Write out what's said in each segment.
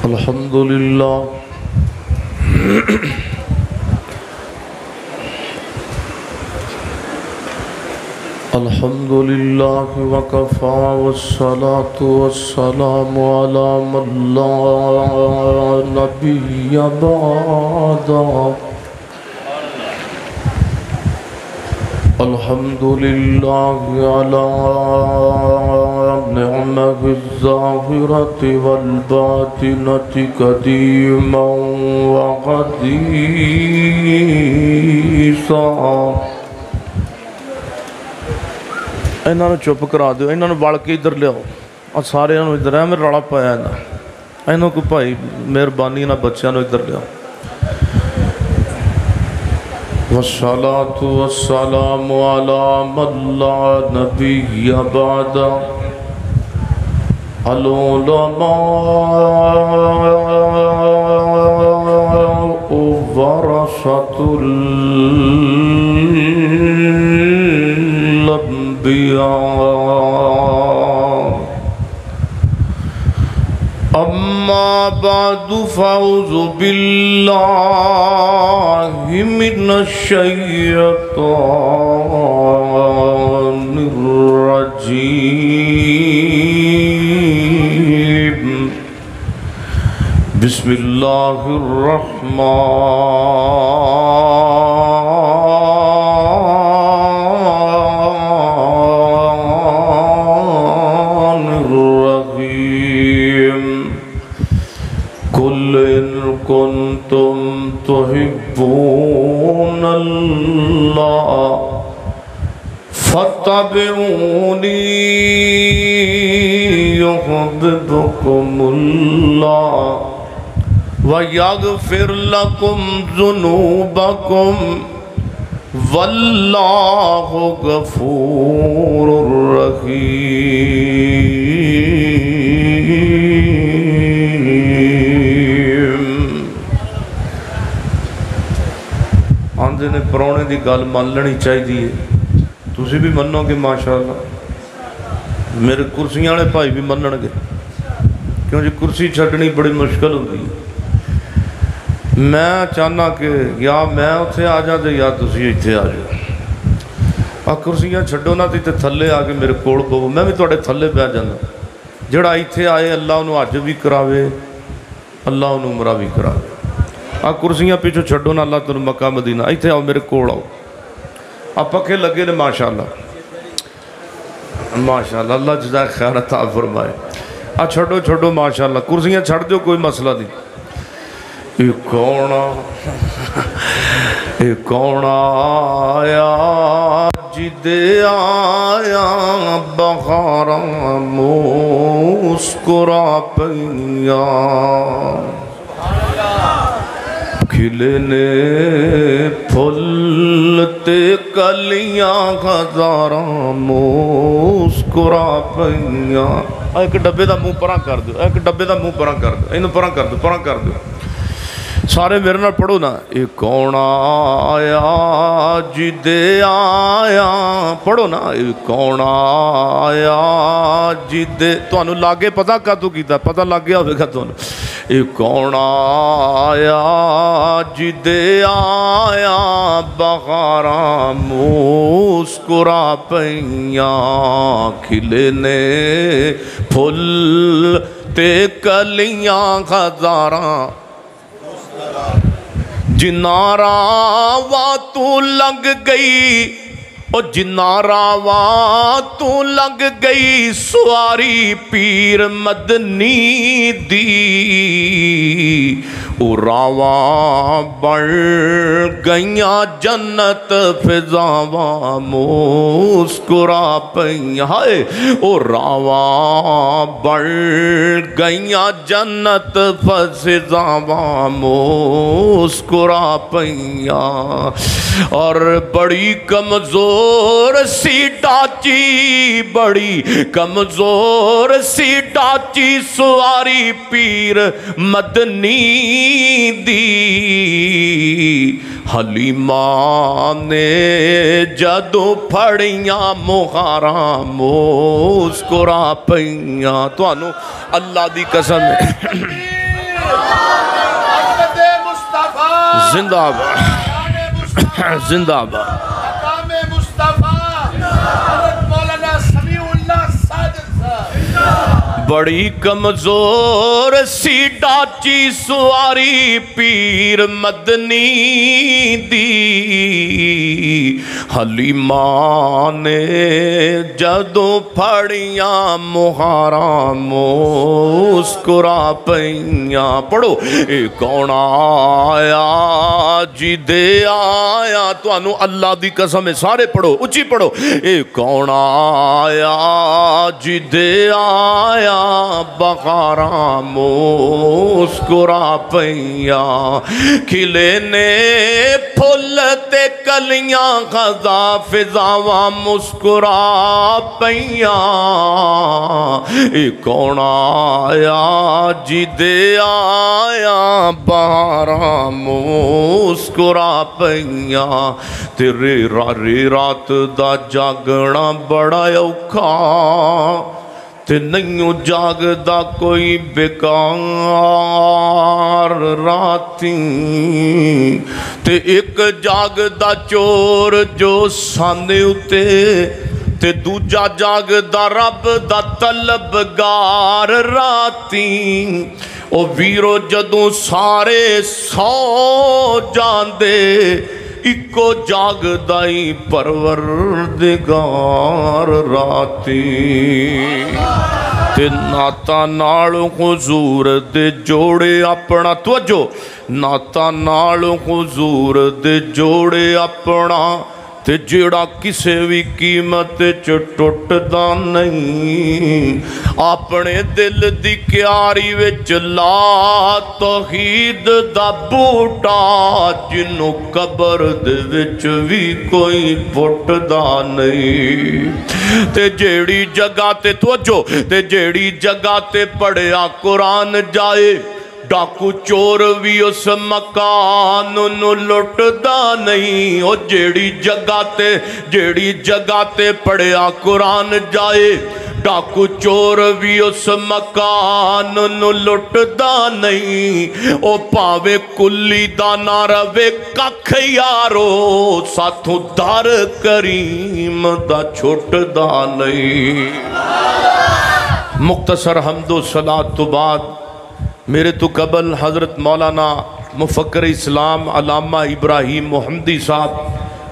الحمد للہ الحمد للہ وکفا والصلاة والسلام علی من لا نبی بعدا الحمد للہ علی نعمه الظاہرة والباطنة قدیما وحدیثا۔ انہاں نو چپ کرا دیو، انہاں نو بڑھ کے ادھر لیاؤ، اور سارے انہاں نو ادھر ہے، میں رڑا پایا انہاں کو بھائی مہربانی نہ بچیاں نو ادھر لیاؤ۔ والصلاة والسلام على من لا نبي بعد العلماء ورثة الأنبياء أما بعد فأعوذ بالله من الشيطان الرجيم بسم الله الرحمن الرحيم قل إن كنتم تحبون الله فاتبعوني يحببكم الله ويغفر لكم ذنوبكم والله غفور رحيم۔ آندے نے پرونے دی گل مان لینی چاہیے، تسی بھی منو گے ماشاءاللہ، میرے کرسیاں والے بھائی بھی منن گے، کیوں جی کرسی چھڈنی بڑی مشکل ہوتی ہے۔ میں چاہنا کہ یا میں اتھے آ جا دے یا تسی ایتھے آ جاؤ، آ کرسیاں چھڈو نہ تے تھلے آ کے میرے کول پو، میں بھی تواڈے تھلے پہ جانا۔ جڑا ایتھے آئے اللہ انہوں حج بھی کراوے، اللہ انہوں عمرہ بھی کراوے۔ آ کرسیاں پیچھو چھڈو نہ، اللہ تنہوں مکہ مدینہ، ایتھے آؤ میرے کول آؤ۔ آ پکھے لگے نے ماشاءاللہ ماشاءاللہ، اللہ جزائے خیر عطا فرمائے۔ آ چھڈو چھڈو ماشاءاللہ، کرسیاں چھڈ دیو، کوئی مسئلہ نہیں۔ اے کون آیا جدے آیا بہارا مسکرا پیا، کھلے نے پھول تے کلیاں ہزاراں مسکرا پیا۔ ایک ڈبے دا منہ پرا کر دو، ایک ڈبے دا منہ پرا کر دو، اینو پرا کر دو، پرا کر دو، سارے میرے نال پڑھو نا۔ اے کون آیا جدے آیا، پڑھو نا۔ اے کون آیا جدے، تانوں لاگے پتہ کاتوں کیتا، پتہ لگ گیا ہوئے گا تانوں۔ اے کون آیا جدے آیا بہاراں مسکرا پیاں، کھلے نے پھل تے کلیاں ہزاراں، جنارا وا تو لنگ گئی، او جنارا وا تو لنگ گئی سواری پیر مدنی دی، او راواں بڑھ گئیاں جنت فضاواں مسکرا پیاں، ہائے او راواں بڑھ گئیاں جنت فضاواں مسکرا پیاں۔ اور بڑی کمزور سی ڈاچی، بڑی کمزور سی ڈاچی سواری پیر مدنی دی، حلیمہ نے جدو پھڑیاں مہاراں مسکرا پیاں۔ تو انو اللہ دی قسم ہے زندہ باد زندہ باد بڑی کمزور سی ڈاچی سواری پیر مدنی دی حلیمہ نے جدوں پھڑیاں مہاراں مسکرا پئیاں. پڑھو اے کون آیا جی دے آیا, تو انو اللہ دی قسم ہے, سارے پڑھو اچھی پڑھو. اے کون آیا جی دے آیا بغاراں مسکرا پئیاں. کھلے نے پھول تے کلیاں خزاں فضاواں مسکرا پئیاں. اے کون آیا جی دے آیا بہاراں مسکرا پئیاں. تیرے رات دا جاگنا بڑا اوکھا تے نہیں جاگدا کوئی بیکار راتی. تے ایک جاگدا چور جو سانے اتے تے دوجا جاگدا رب دا طلبگار راتی. او ویرو جدوں سارے سو جاندے اکو جاگدائی پروردگار راتی. تے ناتا نال حضور دے جوڑے اپنا, توجہ, ناتا نال حضور دے جوڑے اپنا تے جیڑا کسے بھی قیمت ٹوٹ دا نہیں. اپنے دل دی کیاری وچ لا توحید دا بوٹا جنوں قبر دے وچ بھی کوئی پٹ دا نہیں. تے جیڑی جگہ تے توجہ, تے جیڑی جگہ تے پڑھیا قرآن جائے ڈاکو چور بھی اس مکان نو لٹدا نہیں. او جیڑی جگہ تے پڑھیا قرآن جائے ڈاکو چور بھی اس مکان نو لٹدا نہیں. او پاوے کلی دا نہ روے ککھ یارو ساتھوں در کریم دا چھٹدا نہیں. مختصر حمد و صلاۃ تو بعد میرے تو قبل حضرت مولانا مفکر اسلام علامہ ابراہیم محمدی صاحب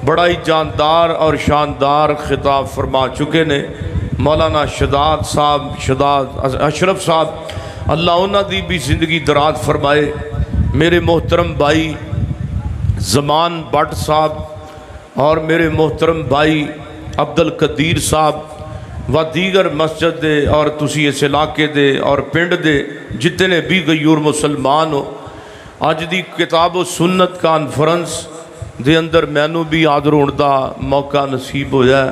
بڑا ہی جاندار اور شاندار خطاب فرما چکے نے. مولانا شداد صاحب اشرف صاحب اللہ انہاں دی بھی زندگی دراز فرمائے. میرے محترم بھائی زمان بٹ صاحب اور میرے محترم بھائی عبدالقدیر صاحب و دیگر مسجد دے اور تسی اس علاقے دے اور پنڈ دے جتنے بھی غیور مسلمان ہو, آج دی کتاب و سنت کانفرنس دے اندر مینوں بھی حاضر ہون دا موقع نصیب ہویا ہے.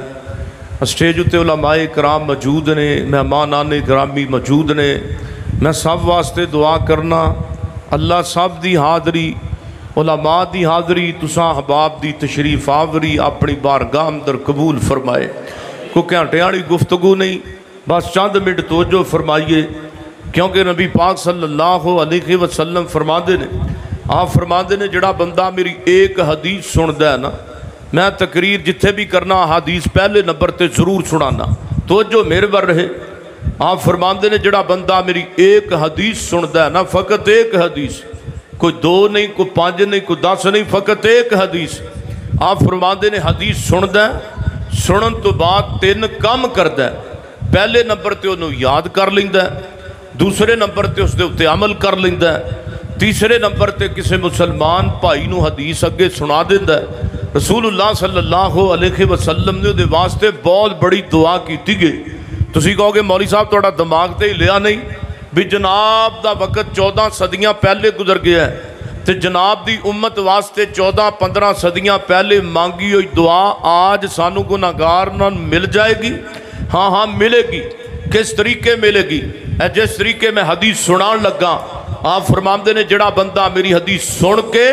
اسٹیج اتے علماء کرام موجود نے, مہمانان گرامی موجود نے. میں سب واسطے دعا کرنا اللہ سب دی حاضری, علماء دی حاضری, تساں احباب دی تشریف آوری اپنی بارگاہ اندر قبول فرمائے. کو گھنٹے والی گفتگو نہیں, بس چند منٹ توجہ فرمائیے, کیونکہ نبی پاک صلی اللہ علیہ وسلم فرماندے نے, آپ فرماندے نے جڑا بندہ میری ایک حدیث سندا ہے نا, میں تقریر جتھے بھی کرنا حدیث پہلے نمبر تے ضرور سنانا. توجہ میرے بر رہے. آپ فرماندے نے جڑا بندہ میری ایک حدیث سندا ہے نا, فقط ایک حدیث, کوئی دو نہیں, کوئی پانچ نہیں, کوئی 10 نہیں, فقط ایک حدیث. آپ فرماندے نے حدیث سندا ہے, سنن تو بعد 3 کام کردا ہے. پہلے نمبر تے انہوں یاد کر لیندا ہے, دوسرے نمبر تے اس دے اتے عمل کر لیندا ہے, تیسرے نمبر تے کسے مسلمان بھائی نو حدیث اگے سنا دیندا ہے. رسول اللہ صلی اللہ علیہ وسلم نے دے واسطے بہت بڑی دعا کیتی گئی. تسی کہو گے مولوی صاحب تھوڑا دماغ تے ہی لیا نہیں بھی جناب دا وقت 14 صدیاں پہلے گزر گیا ہے, تے جناب دی امت واسطے 14-15 صدیاں پہلے مانگی ہوئی دعا آج سانو گناہگار نہ مل جائے گی. ہاں ملے گی. کس طریقے ملے گی؟ جس طریقے میں حدیث سنان لگا, آپ فرماندے نے جڑا بندہ میری حدیث سن کے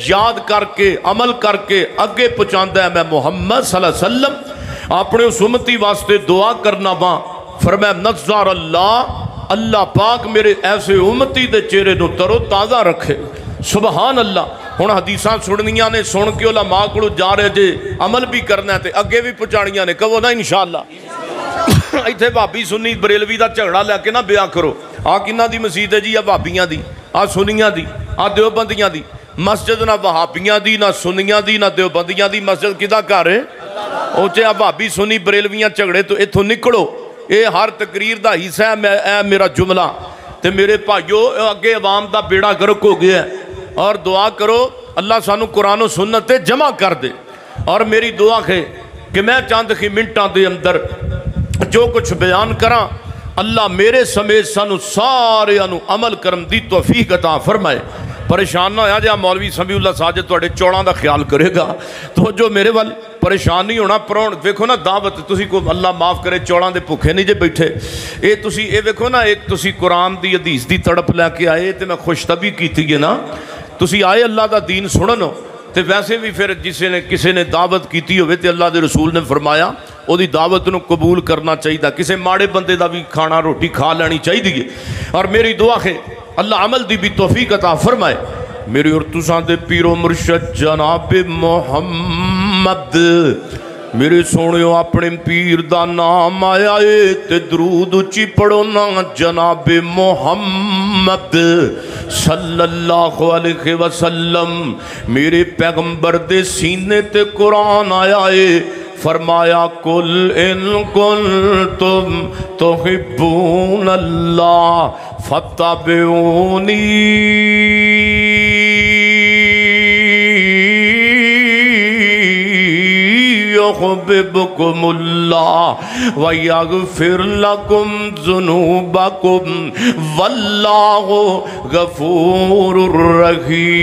یاد کر کے عمل کر کے اگے پہنچاندا ہے, میں محمد صلی اللہ علیہ وسلم اپنے اس امتی واسطے دعا کرنا وا. فرمایا نظر اللہ اللہ پاک میرے ایسے امتی دے چہرے نو ترو تازہ رکھے. سبحان اللہ. ہن حدیثاں سننیاں نے, سن کے علماء کو جا رہے جے, عمل بھی کرنا ہے تے اگے بھی پہنچانیاں نے. کہو نا انشاءاللہ. ایتھے بھابی سنی بریلوی دا جھگڑا لے کے نہ بیاہ کرو. آ کنہاں دی مسجد ہے جی؟ آ بھابیاں دی, آ سنیاں دی, آ دیوبندیاں دی مسجد. نہ وہابیاں دی, نہ سنیاں دی, نہ دیوبندیاں دی مسجد. کدا گھر ہے او چے؟ آ بھابی سنی بریلویاں جھگڑے تو ایتھوں نکلو. اے ہر تقریر دا حصہ ہے اے میرا جملہ. تے میرے بھائیو اگے عوام دا بیڑا گرک ہو گیا ہے, اور دعا کرو اللہ سانو قرآن و سنت تے جمع کر دے. اور میری دعا ہے کہ میں چند ہی منٹاں دے اندر جو کچھ بیان کراں, اللہ میرے سمیت سانو سارے انو عمل کرم دی توفیق عطا فرمائے. پریشان نہ ہویا جا مولوی سمیع اللہ ساجد توڑے چوڑاں دا خیال کرے گا تو جو میرے وال پریشان نہیں ہونا. پرون ویکھو نا دعوت تسی کو اللہ معاف کرے چوڑاں دے بھوکے نہیں جے بیٹھے. اے تسی اے ویکھو نا, ایک تسی قرآن دی حدیث دی تڑپ لے کے آئے تے میں خوش طبی کیتی ہے نا. تسی آئے اللہ دا دین سننو تے ویسے بھی پھر کسی نے دعوت کیتی ہوئے تے اللہ دے رسول نے فرمایا او دی دعوت نو قبول کرنا چاہیے. کسی ماڑے بندے دا بھی کھانا روٹی کھا لینی چاہیے. اور میری دعا ہے اللہ عمل دی بھی توفیق عطا فرمائے. میری اور تساں دے پیر و مرشد جناب محمد, میرے سونیو اپنے پیر دا نام آیا ہے تے درود اچھی پڑھو نا. جناب محمد صلی اللہ علیہ وسلم میرے پیغمبر دے سینے تے قرآن آیا ہے. فرمایا قل ان کنتم تحبون اللہ فاتبعونی يحببكم الله ويغفر لكم ذنوبكم والله غفور رحيم.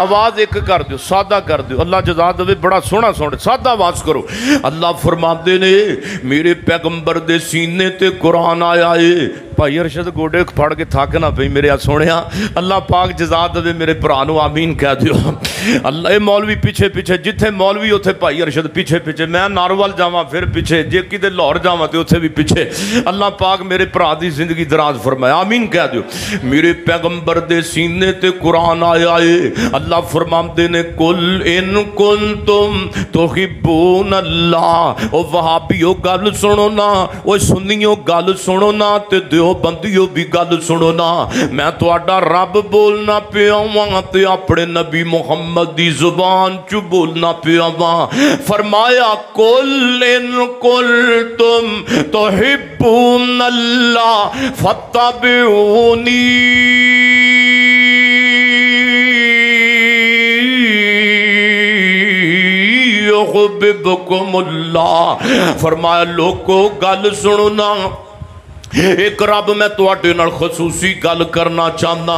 آواز ایک کر دیو, سادہ کر دیو. اللہ جزا دے, بڑا سونا سونا سادہ آواز کرو. اللہ فرماندے نے میرے پیغمبر دے سینے تے قرآن آیا ہے. بھائی ارشد گوڑے پھڑ کے تھک نہ پئی میرے سونیا. اللہ پاک جزا دے میرے پرانو آمین کہہ دیو. اللہ اے مولوی پیچھے پیچھے, جتھے مولوی اوتھے بھائی ارشد پیچھے پیچھے. میں ناروال جاواں پھر پیچھے, جے کدے لاہور جاواں تے اوتھے بھی پیچھے. اللہ پاک میرے بھرا دی زندگی دراز فرمائے, آمین کہہ دیو. میرے پیغمبر دے سینے تے قرآن آیا ہے. اللہ فرماندے نے قل ان کنتم تحبون اللہ. او وہابیو گل سنو نا, او سنیو گل سنو نا, تے دیوبندیو بھی گل سنو نا. میں تہاڈا رب بولنا پیا واں تے اپنے نبی محمد دی زبان چ بولنا پیا واں. فرمایا قل ان کنتم تحبون اللہ فاتبعونی يحببكم اللہ. فرمایا لوگو گل سنو نا, ایک رب میں تواڈے نال خصوصی گل کرنا چاہنا.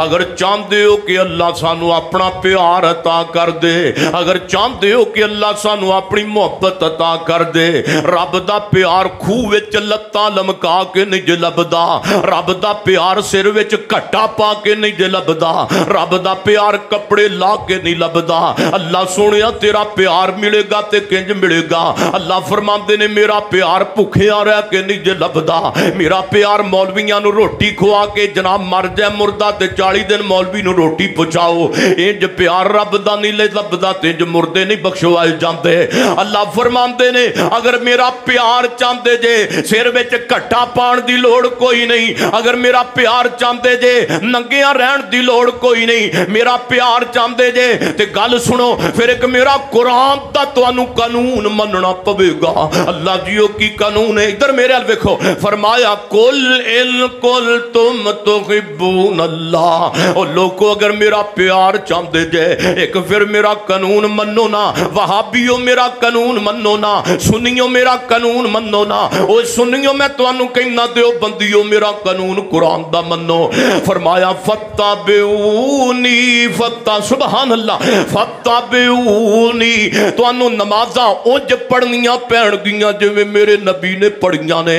اگر چاہندے ہو کہ اللہ سانو اپنا پیار عطا کر دے, اگر چاہندے ہو کہ اللہ سانو اپنی محبت عطا کر دے, رب دا پیار خوہ وچ لتاں لمکا کے نہیں جے لبدا, رب دا پیار سر وچ کٹا پا کے نہیں جے لبدا, رب دا پیار کپڑے لا کے نہیں لبدا. اللہ سونیا تیرا پیار ملے گا تے کنج ملے گا. اللہ فرماندے نے میرا پیار بھکھیا رہ کے نہیں جے لبدا, میرا پیار مولویاں نو روٹی کھوا کے جناب مر جائے مردہ تے 40 دن مولوی نو روٹی پہنچاؤ, انج پیار رب دا نہیں لبدا تے انج مردے نہیں بخشوائے جاندے. اللہ فرماندے نے اگر میرا پیار چاہندے جے سر وچ کٹا پان دی لوڑ کوئی نہیں, اگر میرا پیار چاہندے جے ننگیاں رہن دی لوڑ کوئی نہیں, میرا پیار چاہندے جے تے گل سنو پھر ایک میرا قرآن دا تانوں قانون مننا پوے گا. اللہ جیو کی قانون ہے, ادھر میرے ال ویکھو. فرمایا قل ان کنتم تحبون اللہ. اور لوگو اگر میرا پیار چاہندے جے ایک پھر میرا قانون منو نا. وہابیو میرا قانون منو نا, سنیو میرا قانون منو نا. او سنیو میں تانوں کہنا دیو بندیو میرا قانون قرآن دا منو. فرمایا فتابعونی سبحان اللہ فتابعونی. تانوں نمازاں اونج پڑھنیاں پہن گیاں جو میرے نبی نے پڑھیاں نے.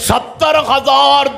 70,000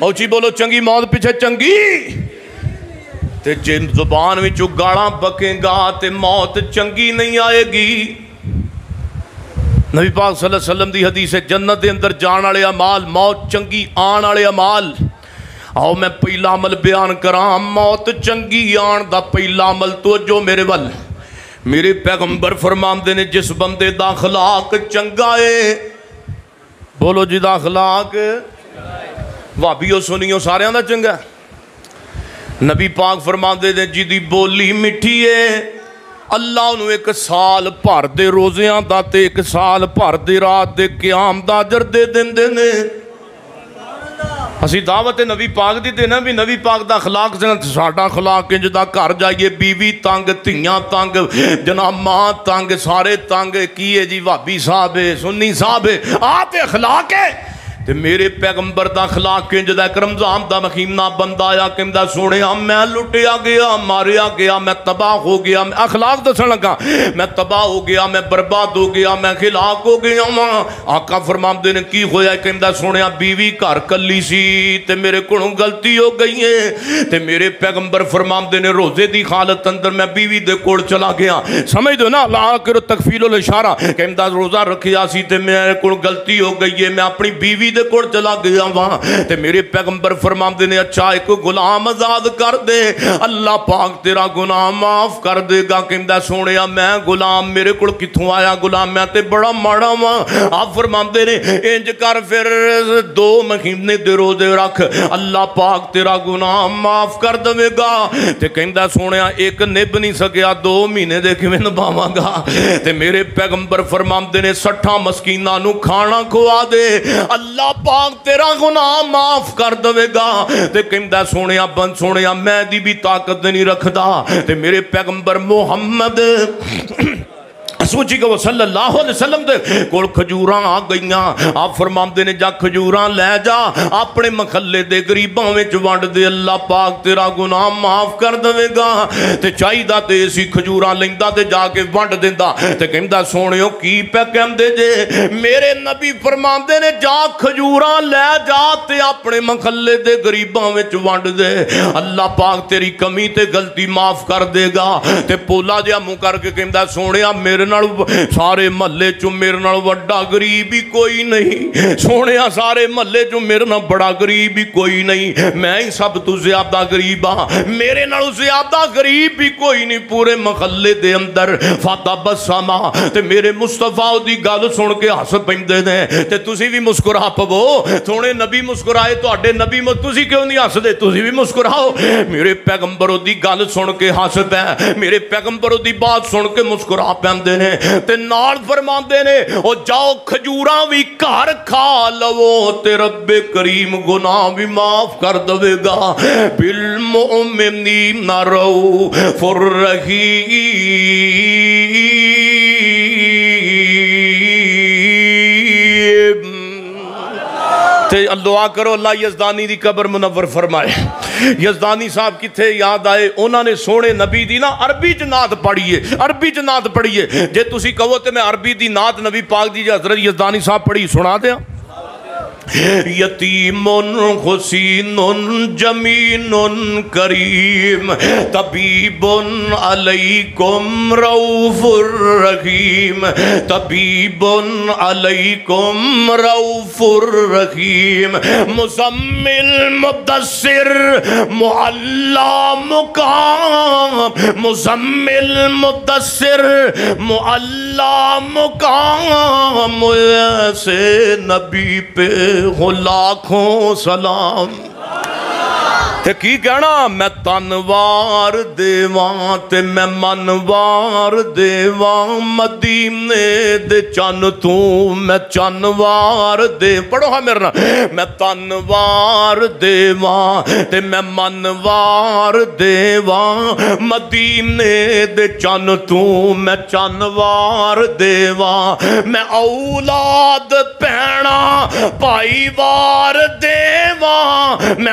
اوچی بولو چنگی موت پیچھے چنگی تے جن زبان وچوں گالاں بکیں گا تے موت چنگی نہیں آئے گی۔ نبی پاک صلی اللہ علیہ وسلم دی حدیث ہے جنت دے اندر جان والے اعمال، موت چنگی آن والے اعمال۔ آؤ میں پہلا عمل بیان کراں، موت چنگی آن دا پہلا عمل توجہ میرے ول۔ میرے پیغمبر فرماندے نے جس بندے دا اخلاق چنگا ہے، بولو جی دا اخلاق بھابیو سنیو سارے دا چنگا ہے۔ نبی پاک فرماندے نے جی دی بولی مٹھی ہے، اللہ انہوں ایک سال بھر دے روزیاں دا تے ایک سال بھر دے رات دے قیام دا اجر دے دیندے نے۔ اسی دعوت نبی پاک دی دینا بھی نبی پاک دا اخلاق ساڈا اخلاق انج دا گھر جائیے بیوی تنگ، دھیاں تنگ، جناب ماں تنگ، سارے تنگ، کی ہے جی بھابی صاحب ہے، سنی صاحب ہے، تے اخلاق ہے۔ تے میرے پیغمبر دا اخلاق انج دا ایک رمضان دا مہینہ بندہ آیا کہندا سونیا میں لٹیا گیا، ماریا گیا، میں تباہ ہو گیا، میں اخلاق دسن لگا میں تباہ ہو گیا، میں برباد ہو گیا، میں ہلاک ہو گیا ہاں۔ آقا فرماندے نے کی ہویا؟ کہندا سونیا بیوی گھر کلی سی تے میرے کولوں غلطی ہو گئی ہے تے میرے پیغمبر فرماندے نے روزے دی حالت اندر میں بیوی دے کول چلا گیا، سمجھ دو نا لا کرو تکفیل الاشارہ، کہندا روزہ رکھیا سی تے میرے کول غلطی ہو گئی ہے، میں اپنی بیوی دے کوڑ چلا گیا وہاں تے میرے پیغمبر فرماندے نے اچھا ایک غلام آزاد کر دے، اللہ پاک تیرا گناہ معاف کر دے گا۔ کہندا سونیا میں غلام میرے کوڑ کتھوں آیا غلام، میں تے بڑا ماڑا ہاں۔ آپ فرماندے نے انج کر پھر 2 مہینے دے روزے رکھ، اللہ پاک تیرا گناہ معاف کر دے گا۔ تے کہندا سونیا ایک نب نہیں سکیا 2 مہینے دے کیویں نبھاواں گا؟ تے میرے پیغمبر فرماندے نے 60 مسکیناں نو کھانا کھوا دے، اللہ پاک تیرا گناہ معاف کر دے گا۔ تے کہندا سونیا بند سونیا میں دی بھی طاقت نہیں رکھدا تے میرے پیغمبر محمد سوچی کہ وہ صلی اللہ علیہ وسلم دے کول کھجوراں آ گئیاں، آپ فرماندے نے جا کھجوراں لے جا اپنے محلے دے غریباں وچ ونڈ دے، اللہ پاک تیرا گناہ معاف کر دے گا۔ تے چاہیدا تے اسی کھجوراں لیندا تے جا کے ونڈ دیندا۔ تے کہندا سونیو کی پہ کہندے جے؟ میرے نبی فرماندے نے جا کھجوراں لے جا تے اپنے محلے دے غریباں وچ ونڈ دے، اللہ پاک تیری کمی تے غلطی معاف کر دے گا۔ تے پولا جا منہ کر کے کہندا سونیا میرے سارے محلے چوں میرے نال وڈا غریب ہی کوئی نہیں، سونیا سارے محلے چوں میرے نال بڑا غریب ہی کوئی نہیں، میں ہی سب تو زیادہ غریب ہاں، میرے نال زیادہ غریب بھی کوئی نہیں پورے محلے دے اندر۔ فاطا بسما تے میرے مصطفیٰ دی گل سن کے ہس پیندے نے تے تسی بھی مسکرا پو، سونے نبی مسکرائے تواڈے نبی تسی کیوں نہیں ہس دے؟ تسی بھی مسکراؤ۔ میرے پیغمبر دی گل سن کے ہس پے، میرے پیغمبر دی بات سن کے مسکرا پیندے نے تے نال فرماندے نے او جاؤ کھجوراں وی گھر کھا لو تے رب کریم گناہ بھی معاف کر دے گا۔ بالمؤمنین رؤوف الرحیم۔ دعا کرو اللہ یزدانی دی قبر منور فرمائے۔ یزدانی صاحب کتھے یاد آئے انہوں نے سونے نبی دی نا عربی چ نعت پڑھیے، عربی چ نعت پڑھیے۔ جے تسی کہو تے میں عربی دی نعت نبی پاک دی حضرت یزدانی صاحب پڑھی سنا دیا۔ یتیم حسین جمین کریم طبیب علیکم رؤوف الرحیم، طبیب علیکم رؤوف الرحیم، مزمل مدثر معلا مقام، مزمل مدثر معلا مقام، ایسے نبی پہ ہو لاکھوں سلام۔ تے کی کہنا میں تنوار دیواں تے میں منوار دیواں، مدینے دے چن تو میں چنوار دے، پڑھو ہاں میرے نال، میں تنوار دیواں تے میں منوار دیواں، مدینے دے چن تو میں چنوار دیواں، میں اولاد پینا پائی وار دیواں، میں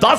10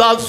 10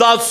10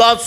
10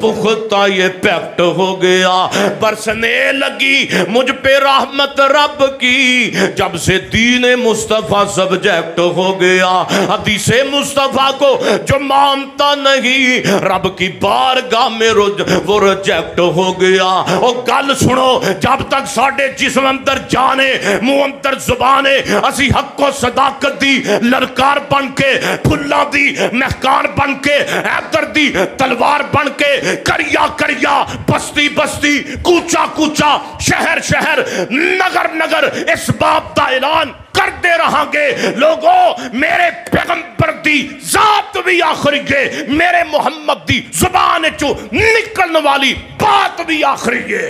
پختہ یہ پیکٹ ہو گیا، برسنے لگی مجھ پہ رحمت رب کی، جب سے دین مصطفیٰ سبجیکٹ ہو گیا، حدیث مصطفیٰ کو جو مانتا نہیں رب کی بارگاہ میں وہ ریجیکٹ ہو گیا۔ اور گل سنو، جب تک ساڑھے جسم اندر جانے منہ اندر زبانے اسی حق و صداقت دی للکار بن کے، پھلاں دی مہکان بن کے، حیدر دی تلوار بن کے، کریا کریا، بستی بستی، کوچا کوچا، شہر شہر، نگر نگر اس باب دا اعلان کرتے رہاں گے۔ لوگوں، میرے پیغمبر دی ذات بھی آخری گے، میرے محمد دی زبان چو نکلن والی بات بھی آخری گے۔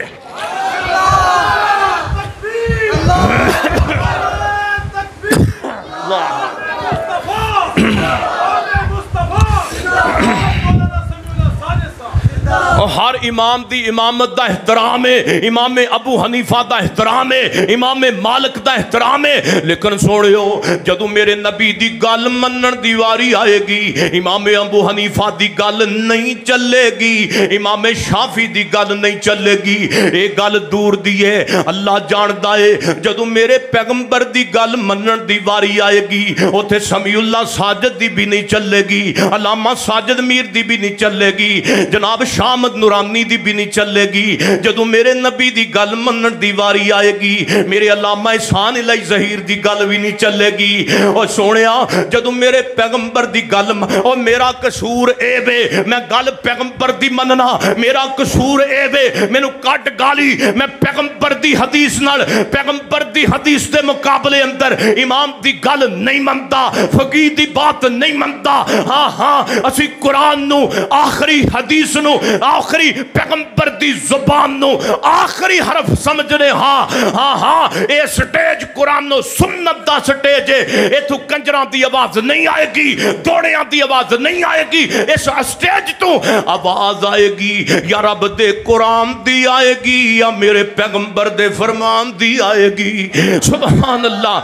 اور ہر امام دی امامت دا احترام ہے، امام ابو حنیفہ دا احترام ہے، امام مالک دا احترام ہے، لیکن سوڑیو جدو میرے نبی دی گل منن دی واری آئے گی، امام ابو حنیفہ دی گل نہیں چلے گی، امام شافی دی گل نہیں چلے گی، ایک گل دور دی ہے، اللہ جاندہ ہے جدو میرے پیغمبر دی گل منن دی واری آئے گی، اوتھے سمیع اللہ ساجد دی بھی نہیں چلے گی، علامہ ساجد میر دی بھی نہیں چلے گی، جناب شامد نورانی دی بھی نہیں چلے گی، جدو میرے نبی دی گل منن دی واری آئے گی، میرے علامہ احسان الہی ظہیر دی گل بھی نہیں چلے گی۔ اور سونیا جدو میرے پیغمبر دی گل، اور میرا قصور اے بے میں گل پیغمبر دی مننا، میرا قصور اے بے مینوں کٹ گالی، میں پیغمبر دی حدیث نال، پیغمبر دی حدیث دے مقابلے اندر امام دی گل نہیں منتا، فقیہ دی بات نہیں منتا۔ ہاں ہاں اسی قرآن نو، آخری حدیث نو، آخری پیغمبر دی زبان نو آخری حرف سمجھنے، ہاں ہاں ہاں اے سٹیج قرآن نو سنت دا سٹیج ہے، اے تو کنجران دی آواز نہیں آئے گی، دوڑیاں دی آواز نہیں آئے گی، اس سٹیج تو آواز آئے گی یا رب دے قرآن دی آئے گی یا میرے پیغمبر دے فرمان دی آئے گی۔ سبحان اللہ۔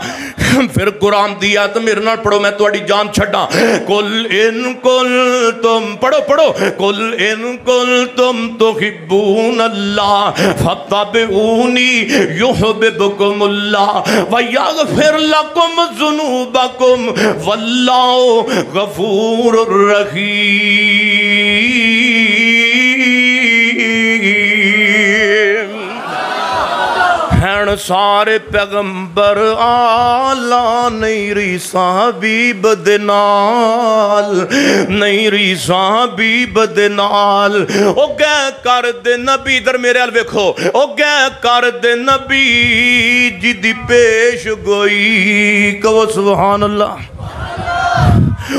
پھر قرآن دی آیت میرے نال پڑھو، میں تواڈی جان چھڈاں۔ قل ان کنتم، پڑھو پڑھو، قل ان کنتم تحبون اللہ فاتبعونی یحببکم اللہ ویغفر لکم ذنوبکم واللہ غفور رحیم۔ سارے پیغمبر آلہ نہیں ریساں بھی بدنال، نہیں ریساں بھی بدنال، او گئے کر دے نبی، در میرے حال ویکھو، او گئے کر دے نبی جی دی پیش گوئی، کہو سبحان اللہ۔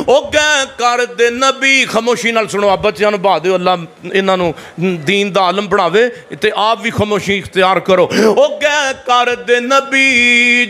او گئے کر دے نبی، خاموشی نال سنو، آپ بچیاں نو بہا دیو، اللہ انہاں نو دین دا عالم بڑھاوے، تے آپ بھی خاموشی اختیار کرو۔ او گئے کر دے نبی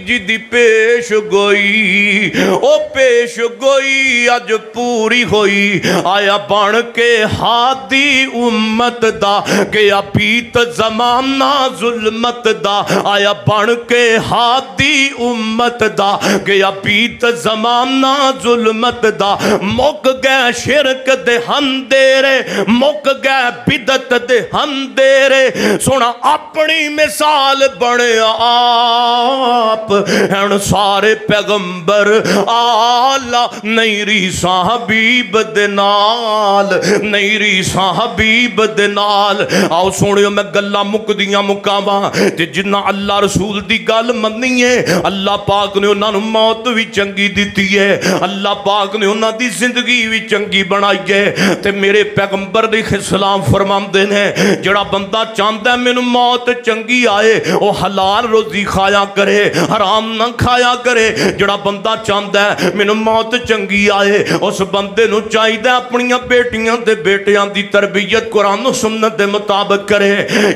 جی دی پیش گوئی، او پیش گوئی اج پوری ہوئی، آیا بن کے ہادی امت دا، گیا پیت زمانہ ظلمت دا، آیا بن کے ہادی امت دا، گیا پیت زمانہ ظلمت دا، مک گئے شرک دے ہندیرے، مک گئے بدت دے ہندیرے، سونا اپنی مثال بنے آپ، ہن سارے پیغمبر آلہ نہیں ریساں حبیب دے نال، نہیں ریساں حبیب دے نال۔ آؤ سونیو میں گلہ مک دیاں مکاواں، تے جنہ اللہ رسول دی گل مننی ہے، اللہ پاک نے انہاں نو موت بھی چنگی دیتی ہے، اللہ پاک نے انہاں دی زندگی بھی چنگی بنائی ہے، تے میرے پیغمبر نے اسلام فرماندے نے جڑا بندہ چاہتا ہے مینوں موت چنگی آئے وہ حلال روزی کھایا کرے، حرام نہ کھایا کرے، جڑا بندہ چاہتا ہے مینوں موت چنگی آئے اس بندے نو چاہیے اپنیاں بیٹیاں تے بیٹیاں دی تربیت قرآن و سنت دے مطابق کرے۔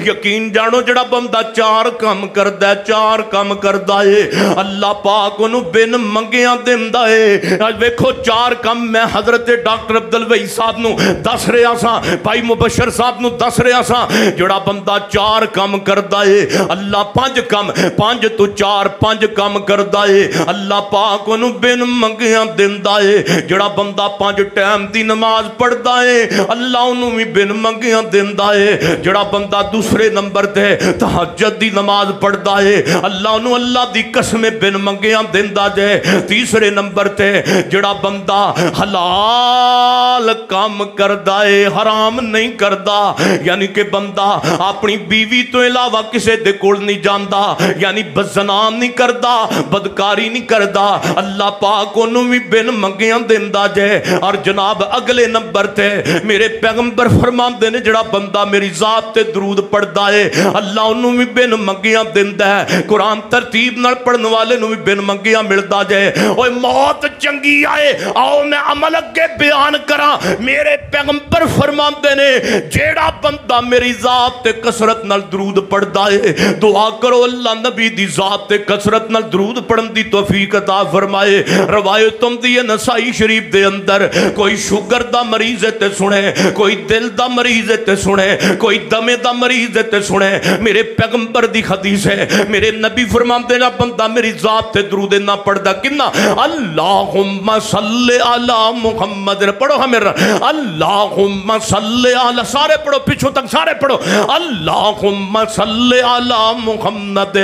یقین جانو جڑا بندہ چار کام کردا ہے، چار کام کردا ہے، اللہ پاک انہوں بن منگیاں دیندا ہے۔ آج ویکھو چار 4 کم میں حضرت ڈاکٹر عبدالوہی صاحب نو دس رہا سا، بھائی مبشر صاحب نو دس رہا سا، جڑا بندہ 4 کم کردا ہے اللہ 5 کم 5 تو 4 5 کم کردا ہے اللہ پاک انہوں بن منگیاں دیندا ہے۔ جڑا بندہ 5 ٹائم دی نماز پڑھدا ہے اللہ انہوں بھی بن منگیاں دیندا ہے۔ جڑا بندہ دوسرے نمبر تے تہجد دی نماز پڑھدا ہے اللہ انہوں اللہ دی قسم بن منگیاں دیندا جے۔ تیسرے نمبر تے جڑا بندہ حلال کام کردا ہے حرام نہیں کردا، یعنی کہ بندہ اپنی بیوی تو علاوہ کسے دے کول نہیں جاندا، یعنی بزنا نہیں کردا بدکاری نہیں کردا، اللہ پاک انہوں بھی بن منگیاں دیندا جے۔ اور جناب اگلے نمبر تے میرے پیغمبر فرماندے نے جڑا بندہ میری ذات تے درود پڑھدا ہے اللہ انہوں بھی بن منگیاں دیندا ہے۔ قرآن ترتیب نال پڑھن والے نوں بھی بن منگیاں ملدا جائے۔ اوے موت چنگی آئے آؤ میں عمل اگے بیان کراں، میرے پیغمبر فرماندے نے جیڑا بندہ میری ذات تے کثرت نال درود پڑھدا ہے دعا کرو اللہ نبی دی ذات تے کثرت نال درود پڑھن دی توفیق عطا فرمائے۔ روایتوں دی نسائی شریف دے اندر کوئی شوگر دا مریض ہے تے سنے، کوئی دل دا مریض ہے تے سنے، کوئی دمے دا مریض ہے تے سنے، میرے پیغمبر دی حدیث ہے، میرے نبی فرماندے نا بندہ میری ذات تے درود نہ پڑھدا کنا اللہم صلی علی محمد، پڑھو ہمیں اللہم صلی علی، سارے پڑھو پیچھو تک سارے پڑھو اللہم صلی علی محمد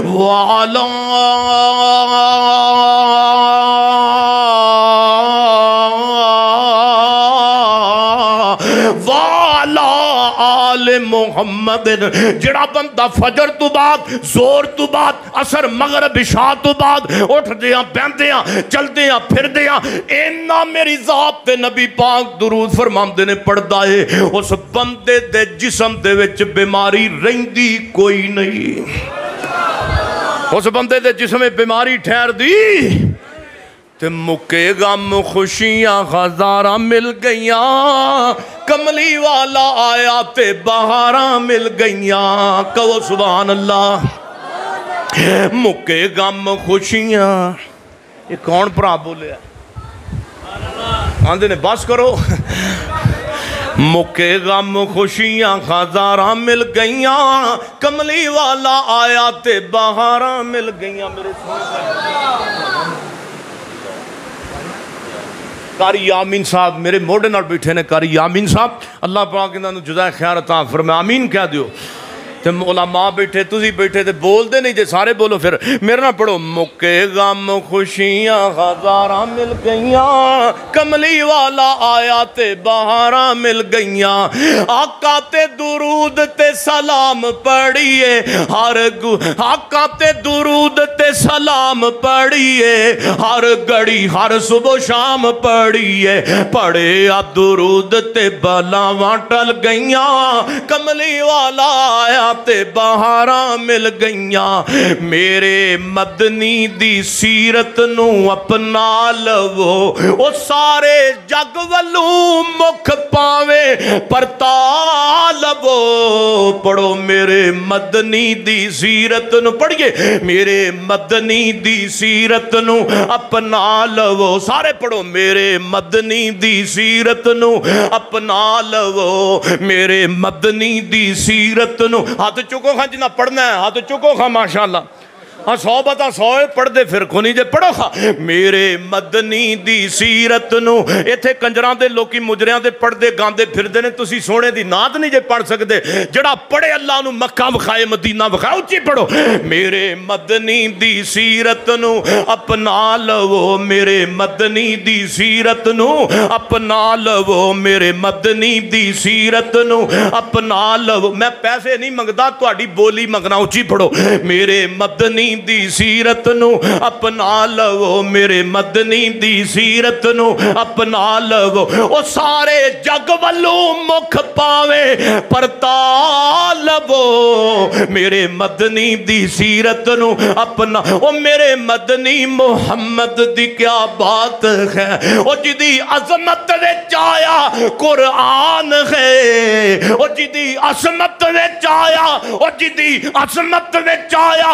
وعلا آل محمد۔ جڑا بندہ فجر تو بعد زور تو بعد اثر مغرب عشاء تو بعد اٹھ دیاں بیندیاں چل دیاں پھر دیاں اینا میری ذات تے نبی پاک درود فرماندے نے پڑھدا ہے اس بندے دے جسم دے وچ بیماری رہندی کوئی نہیں، اس بندے دے جسم میں بیماری ٹھہر دی تے مکے غم خوشیاں ہزاراں مل گئیاں، کملی والا آیا تے بہاراں مل گئیاں، کہو سبحان اللہ۔ مکے غم خوشیاں، یہ کون پرا بولے آندے نے بس کرو۔ مکے غم خوشیاں ہزاراں مل گئیاں، کملی والا آیا تے بہاراں مل گئیاں۔ میرے قاری یامین صاحب میرے موڑے نال بیٹھے نے، قاری یامین صاحب اللہ پاک انہاں نوں جزائے خیر عطا فرمائے، آمین کہہ دیو۔ تے علماء بیٹھے تسی بیٹھے تے بول دے نہیں جے سارے بولو پھر میرے نہ پڑھو مکے غم خوشیاں ہزاراں مل گئیاں، کملی والا آیا تے بہاراں مل گئیاں، آقا تے درود تے سلام پڑھیے ہر آقا تے درود تے سلام پڑھیے ہر گھڑی ہر صبح شام پڑھیے، پڑھے اب درود تے بلاواں ٹل گئیاں، کملی والا آیا تے بہاراں مل گئیاں۔ میرے مدنی دی سیرت نو اپنا لو، او سارے جگ ولوں مکھ پاوے پرتا لو، پڑھو میرے مدنی دی سیرت نو، پڑھئے میرے مدنی دی سیرت نو اپنا لو، سارے پڑھو میرے مدنی دی سیرت نو اپنا لو، میرے مدنی دی سیرت نو، ہاتھ چکو خواہ جنہ پڑھنا ہے ہاتھ چکو خواہ ماشاءاللہ، ہاں 100 بتا 100 پڑھ دے پھر کھونی جے پڑھو خواہ میرے مدنی دی سیرت نو، ایتھے کنجران دے لوکی مجریاں دے پڑھ دے گاندے پھر دے نے تسی سونے دی نات نہیں جے پڑھ سکتے، جڑا پڑھے اللہ نو مکہ بخائے مدینہ بخائے اچھی پڑھو میرے مدنی دی سیرت نو اپنا لو، میرے مدنی دی سیرت نو اپنا لو، میرے مدنی دی سیرت نو اپنا لو، میں پیسے نہیں منگدا تہاڈی بولی منگنا اچھی پڑھو میرے مدنی دی سیرت نو اپنا لو، میرے مدنی دی سیرت نو اپنا لو، او سارے جگ ولوں مکھ پاوے پرتا لو، میرے مدنی دی سیرت نو اپنا، او میرے مدنی محمد دی کیا بات ہے، او جدی عظمت وچ آیا قرآن ہے، او جدی عظمت وچ آیا، او جدی عظمت وچ آیا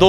2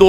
2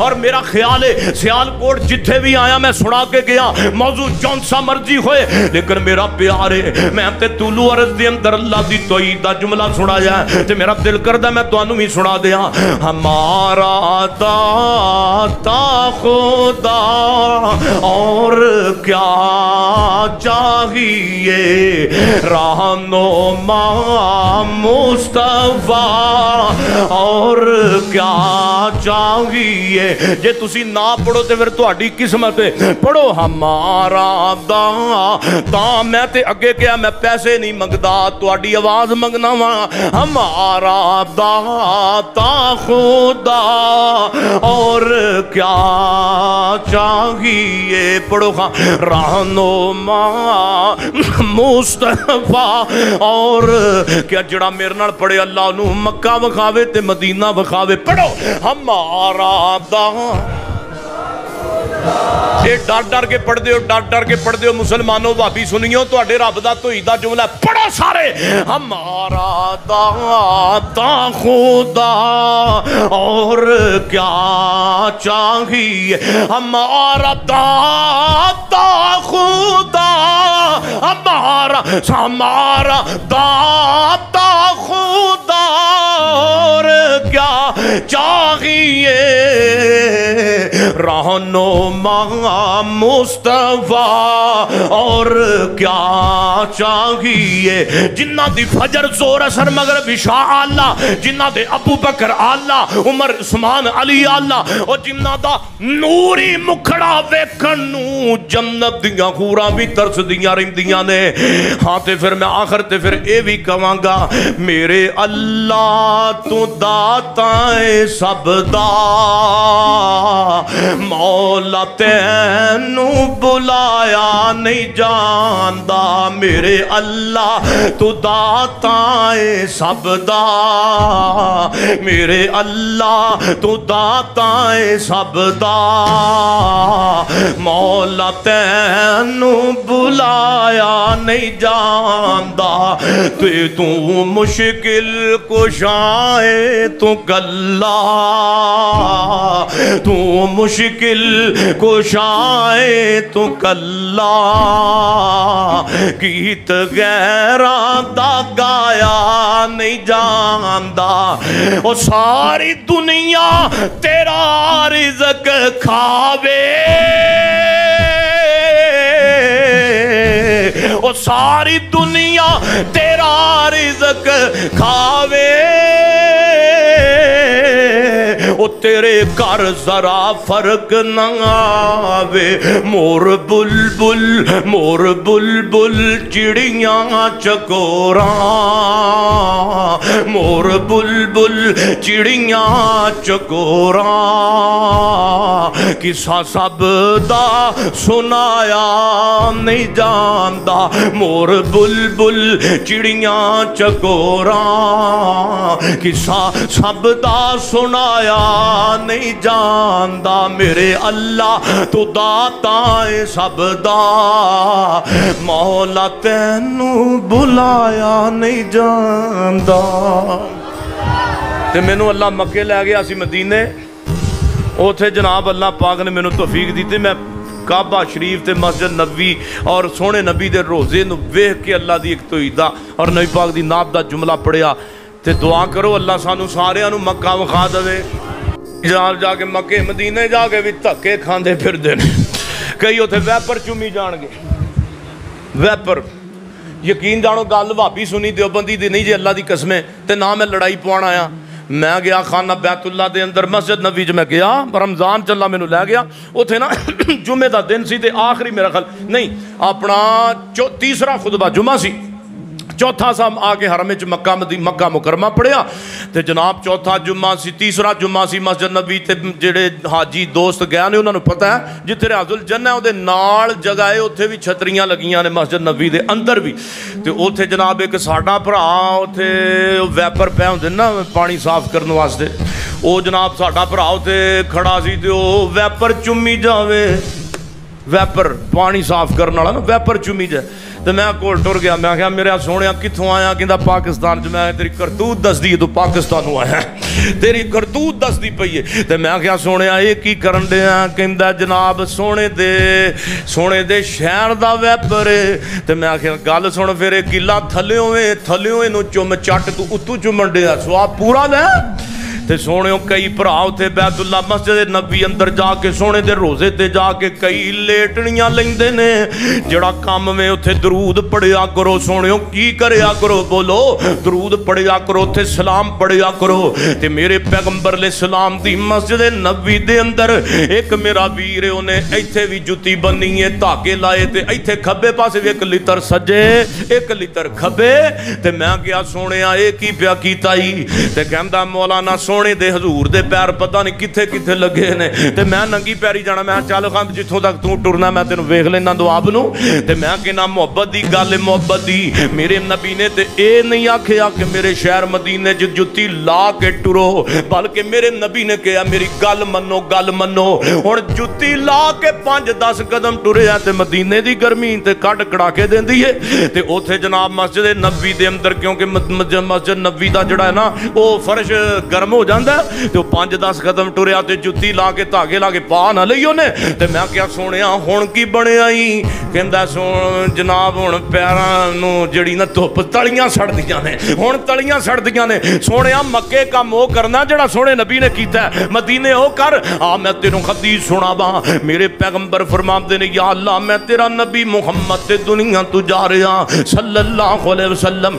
اور میرا خیال ہے سیالکوٹ جتھے بھی آیا میں سنا کے گیا موضوع جون سا مرضی ہوئے لیکن میرا پیار ہے میں تے طولو عرض دے اندر اللہ دی توحید دا جملہ سنا جائے تے میرا دل کردہ میں توانوں ہی سنا دیا ہمارا داتا خدا اور کیا چاہیے رہنما مصطفیٰ اور کیا چاہیے جے تسی نہ پڑھو تے پھر تہاڈی قسمت ہے پڑھو ہمارا داتا میں تے اگے کیا میں پیسے نہیں منگدا تہاڈی آواز منگنا وا ہمارا داتا خدا اور کیا چاہیے پڑھو رہنما مصطفیٰ اور کیا جڑا میرے نال پڑھے اللہ انہوں مکہ وکھاوے تے مدینہ وکھاوے پڑھو ہمارا یہ ڈر ڈر کے پڑھ دیو ڈر ڈر کے پڑھ دیو مسلمانوں بھابی سنیو تو اڈے رب دا توحید دا جملہ پڑھو سارے ہمارا داتا خدا اور کیا چاہیے ہمارا داتا خدا ہمارا داتا خدا اور کیا چاہیے رہنما مصطفیٰ اور کیا چاہیے جنہ دی فجر زور اثر مغرب عشاء اللہ جنہ دے ابو بکر اللہ عمر عثمان علی اللہ اور جنہ دا نوری مکھڑا ویکھنوں جنت دیاں خوراں بھی ترس دیاں رہندیاں نے ہاں تے پھر میں آخر تے پھر اے بھی کہاں گا میرے اللہ تو داتائے سب دا مولا تینو بلایا نہیں جاندا میرے اللہ تو داتائے سب دا میرے اللہ تو داتائے سب دا مولا تینو بلایا نہیں جاندا تو مشکل کشائے تو گلہ تو مشکل کشائے تو کلا گیت غیران دا گایا نہیں جاندا او ساری دنیا تیرا رزق کھاوے او ساری دنیا تیرا رزق کھاوے او تیرے گھر ذرا فرق نہ آوے مور بلبل چڑیاں چکوراں مور بلبل چڑیاں چکوراں قصہ سب دا سنایا نہیں جاندا مور بلبل چڑیاں چکوراں قصہ سب دا سنایا نہیں جاندا میرے اللہ تو داتائے سب دا مولا تینو بلایا نہیں جاندا تے مینوں اللہ مکے لے گیا سی مدینے اوتھے جناب اللہ پاک نے مینوں توفیق دیتی میں کعبہ شریف تے مسجد نبوی اور سونے نبی دے روزے نو ویکھ کے اللہ دی ایک توحید اور نبی پاک دی نعت دا جملہ پڑھیا تے دعا کرو اللہ سانو سارے انو مکہ وکھا دے جا کے مکے مدینے جا کے بھی دھکے کھاندے پھر دینے کئی اوتھے ویپر چومی جان گے ویپر یقین جانو گل بھابی سنی دیوبندی دی نہیں جی اللہ دی قسمیں تے نہ میں لڑائی پوان آیا میں گیا خانہ بیت اللہ دے اندر مسجد نبی جو میں گیا رمضان چلا میں نو لے گیا اوتھے نا جمعہ دا دن سی تے آخری میرا خیال نہیں اپنا تیسرا خطبہ جمعہ سی چوتھا سا آگے حرم مکہ مکرمہ پڑھیا تے جناب چوتھا جمعہ سی تیسرا جمعہ سی مسجد نبی تے جڑے حاجی دوست گیا نے انہوں نے پتہ ہے جتھے ریاض الجنہ ہے دے نال جگہ ہے اوتھے بھی چھتریاں لگیاں نے مسجد نبی دے اندر بھی تے اوتھے جناب ایک ساڈا بھرا اوتھے ویپر پے ہوندے نا پانی صاف کرن واسطے او جناب ساڈا بھرا اوتھے کھڑا سی تے او ویپر چومی جاوے ویپر پانی صاف کرن والا نا ویپر چومی جائے تو میں کول ٹر گیا. میں کہا میرا سونے کتوں آیا؟ کہندا پاکستان. جو میں تیری کرتوت دسدی تو پاکستان آیا, تیری کرتوت دسدی پئی ہے. تو میں کہا سونے یہ کی کرن دیا؟ کہندا جناب سونے دے شہر دا ویپر. تو میں آخیا گل سن پھر کلا تھلیوں نو چم چٹ تو اتو چمن دیا سواب پورا لے. تے سونے کئی بھرا اتنے بیت اللہ مسجد نبی اندر جا کے سونے دے روزے تے جا کے کئی لیٹنیاں لیندے نے. جڑا کام میں اتنے درود پڑھیا کرو. سونے کی کریا کرو؟ بولو درود پڑھیا کرو, اتنے سلام پڑھیا کرو. تے میرے پیغمبر علیہ السلام دی مسجد نبی دے اندر ایک میرا ویر ہے, انہیں ایتھے بھی جتی بنی ہے, دھاگے لائے تے ایتھے کھبے پاسے بھی 1 لیٹر سجے 1 لیٹر کھبے. تے میں کیا سونے یہ کی پیا کیتا ہی؟ تے کہندا مولانا سونے دے حضور دے پیر پتہ نہیں کتھے کتھے لگے نے. تے میں ننگی پیری جانا. میں چل خان جتھوں تک تو ٹرنا میں تینوں ویکھ لینا دعاب نو. تے میں کہنا محبت دی گل محبت دی. میرے نبی نے تے اے نہیں آکھیا کہ میرے شہر مدینے جتی لا کے ٹرو, بلکہ میرے نبی نے کہا میری گل منو گل منو. ہن جتی لا کے 5-10 قدم ٹریا تے مدینے دی گرمی تے کٹ کڑا کے دیندی ہے. تے اوتھے جناب مسجد نبی دے اندر کیونکہ مسجد نبی دا جڑا ہے نا او فرش گرم ہو جاندا ہے. تے 5-10 قدم ٹریا تے جتی لا کے دھاگے لا کے پا نہ لئی اونے. تے میں کیا سونیا ہن کی بنیا ہی؟ کہندا سون جناب ہن پیراں نو جڑی نا دھوپ تلیاں سڑدیاں نے, ہن تلیاں سڑدیاں نے. سونیا مکے کام او کرنا جڑا سونے نبی نے کیتا ہے, مدینے او کر. میں تینوں حدیث سناواں. میرے پیغمبر فرماندے نے یا اللہ میں تیرا نبی محمد تے دنیا تو جا رہا صلی اللہ علیہ وسلم.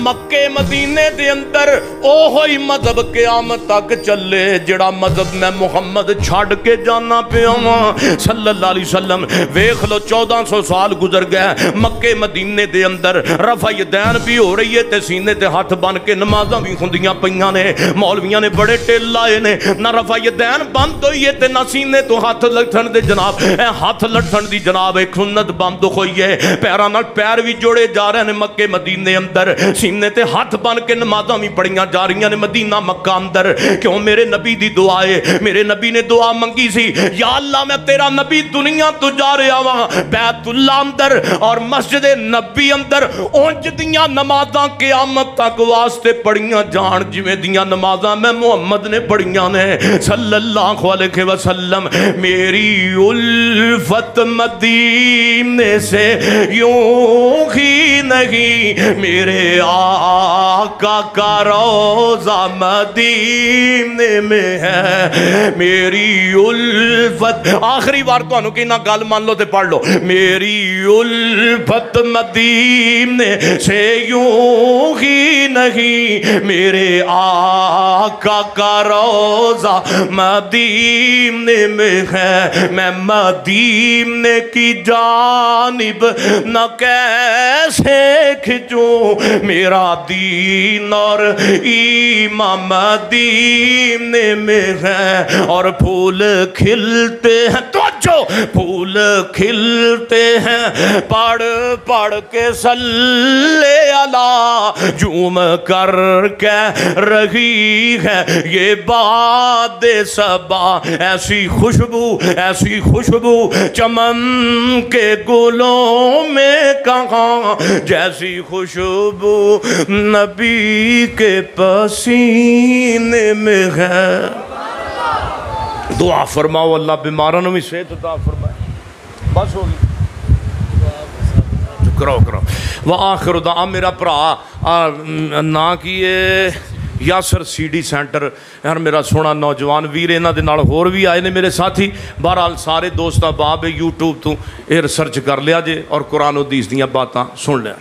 مکے مدینے دے اندر اوہی مذہب قیامت تک چلے جڑا مذہب میں محمد چھڑ کے جانا پیا ہاں صلی اللہ علیہ وسلم. ویکھ لو 1400 سال گزر گئے. مکے مدینے دے اندر رفع یدین بھی ہو رہی ہے تے سینے تے ہاتھ بن کے نمازاں بھی ہوندیاں پیاں نے. مولویاں نے بڑے ٹل لائے نے. نہ رفع یدین بند ہوئی ہے تے نہ سینے تو ہاتھ لٹھن دے جناب ہاتھ لٹھن دی جناب ایک سنت بند ہوئی ہے. پیراں نال پیر بھی جوڑے جا رہے ہیں مکے مدینے اندر. سینے تے ہاتھ بن کے نمازاں بھی پڑھیاں جا رہی ہیں مدینہ مکہ اندر. کیوں؟ میرے نبی دی دعا ہے. میرے نبی نے دعا منگی سی یا اللہ میں تیرا نبی دنیا تو جا رہا ہاں بیت اللہ اندر اور مسجد نبی اندر اونج دیاں نمازاں قیامت تک واسطے پڑھیاں جان جویں دیاں نمازاں میں محمد نے پڑھیاں نے صلی اللہ علیہ وسلم. میری الفت مدینے سے یوں ہی نہیں, میرے آقا کا روضہ مدینے میں ہے. میری الفت آخری بار تو انہوں کی نہ گل مان لو تے پڑھ لو. میری الفت مدینے سے یوں ہی نہیں, میرے آقا کا روضہ مدینے میں ہے. میں مدینے کی جانب نہ کیسے کھچوں, میرا دین اور ایمان مدینے میں ہے. اور پھول کھلتے ہیں توجہ پھول کھلتے ہیں پڑھ پڑھ کے صلی علی جوم کر کے رہی ہے یہ باد صبا. ایسی خوشبو چمن کے گلوں میں کہاں جیسی خوشبو نبی کے پسینے میں ہے. دعا فرماؤ اللہ بیماروں بھی صحت عطا فرمائے. بس ہوگی کرو وآخر دعا. میرا بھرا نا کیے یاسر سی ڈی سینٹر یار میرا سونا نوجوان ویر انہاں دے نال ہور بھی آئے نے میرے ساتھی. بہرحال سارے دوست احباب یوٹیوب تو یہ ریسرچ کر لیا جے اور قرآن و حدیث دیاں باتاں سن لیا.